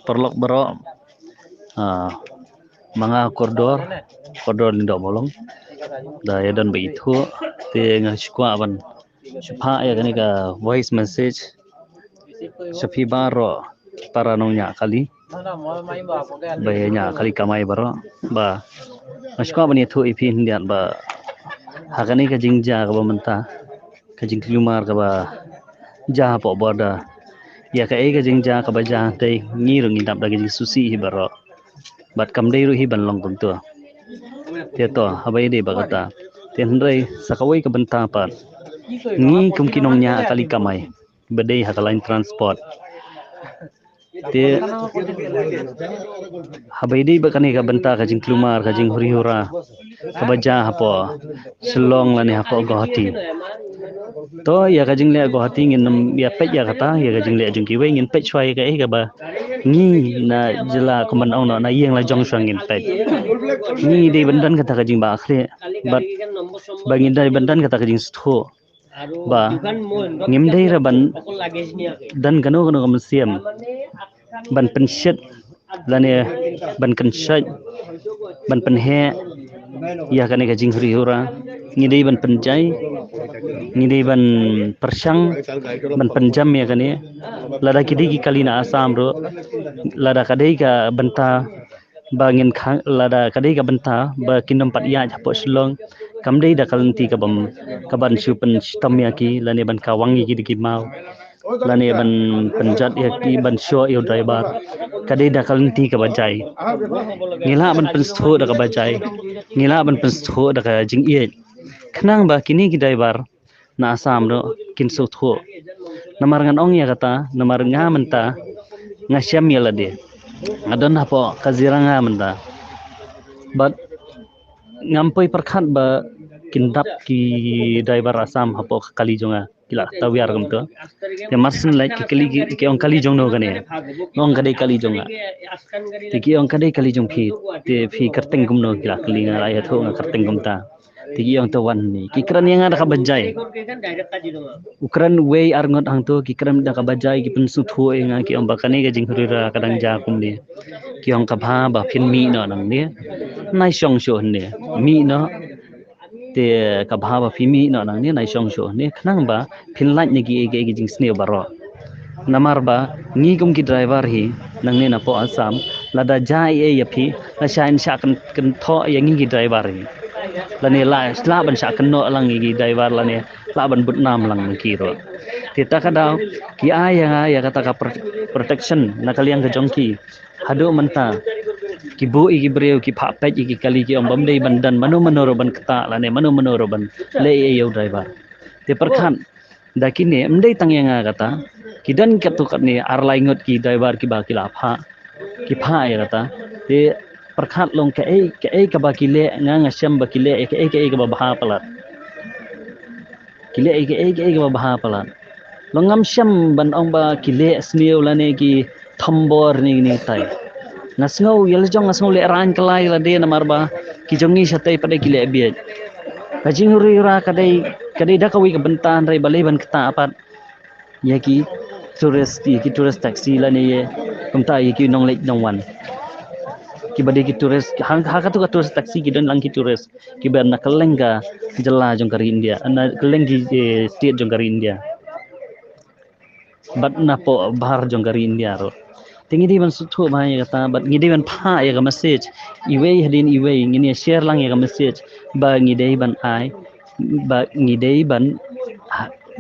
perlok baro mga koridor lindo bolong da yadan ba itu te ngashkwa ban shapha ya gani ka voice message shafi baro para nongnya kali bayanya kali kamai baro ba ngashkwa ban itu ipi hindian ba hagani ka jingja ka ba menta ka jingklumar ka ba ja po boda ya ka e ka jingja ka ba ja te ngirung idap da jing susi hi baro bat kamdei ru hi ban long tum tu te to habai de bagata te hendrai sakawai ka benta pat ni kumkinongnya kali kamai bedai hakalain transport te habai de bakane ka benta ka jing klumar ka jing huri hura ka baja hapo selong lani hapo gohati to ya ka jing le gohati ngin ya pet ya kata ya ka jing le jing kiwe ngin pet chwai ka e ka ba ni na jela kuman ong na yeng la jong swangin pet ni de bandan kata ka jing ba akhre bat bangin dai bandan kata ka jing stho ba ngimdei ra ban dan gano gano kamsiam ban pensyet lane ban kensyat ban penhe ya kane ka jing huri hura ngidei ban penjai ngidei ban persyang ban penjam ya kane lada kidi ki kalina asam ro lada kadai ka benta bangin lada kadai ka benta ba kinom pat ya hapo slong kamdei da kalanti ka bam kaban supen stamya ki lane ban kawangi ki mau lane ban penjat ya ki ban show yo driver kadai da kalanti ka bajai ngila ban penstho da ka bajai ngila ban penstho da ka jing ye khnang ba kini ki driver na asam ro kin so tho namar ngan ong ya kata namar nga menta ngasyam ya lade adon hapo kaziranga menta but ngampoi perkhat ba kindap ki driver asam hapo kali jonga kila tawiar gamto te marsin like ki ong kali jong no gane ong kadai kali jonga te ki ong kadai kali jong phi te phi karteng gumno kila kali nga ayat ho nga karteng gumta te ki ong tawan ni ki kran yang ada ka bajai ukran way arngot hang to ki kran da ka bajai ki pensu tho nga ki ong bakane ga jing hurira kadang ja kum ni ki ong ka bha ba phin mi no nang ni nai shong sho ne mi no te ka bha ba phi mi no nang ni nai shong sho ne khnang ba phin laj ni ki ge jing sne baro namar ba ni kum ki driver hi nang ne na po asam lada jai e yapi la shain sha kan tho yang ngi driver hi lane la ban sha kan no lang ngi driver lane la ban but nam lang ki ro kita kadau ki ya kata ka protection na kaliang ka jongki hado menta ki bu ki breu ki pha pet ki kali ki om bamdei bandan manu manoroban kata lane manu manoroban le yo driver te perkhan dakine mdei tangyanga kata kidan katukat ni arlai ngot ki driver ki ba ki la pha ya kata te perkhat long ke ka ba ki le nga syam ba ki le ke ba bha palat ki le ke ba bha palat longam syam ban ong ba ki le sneu lane ki thambor ni tai ngasngau yel jong ngasngau le ran kelai la de namar ba ki jongi satai pada ki le biet kajing huri-hura kadai da kawi ka bentan rai balai ban kata apat ya ki tourist taxi la ne ye kumta ye ki nong lek nong wan ki bade ki tourist hang ha ka tu ka tourist taxi ki don lang ki tourist ki ban na kelenga jela jong kari India ana kelengi state jong kari India bat na po bahar jong kari India ro tingi di ban suthu ba ya kata bat ngidi ban pha ya ka message iwei hadin iwei ngini share lang ya ka message ba ngidei ban ai ba ngidei ban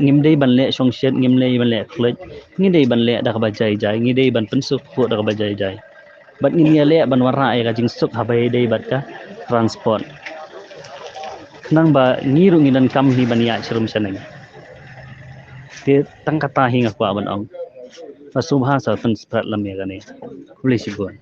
ngimdei ban le song shet ngimlei ban le khlej ngidei ban le da ka ba jai ngidei ban pensuk ko da ka ba jai bat ngini le ban wara ya ka jing suk habai dei bat ka transport nang ba ngiru ngidan kam hi ban ya chrum sanang te tang kata hi ngakwa ban ong pasubha sa pen sprat lam ya gane kulisi gon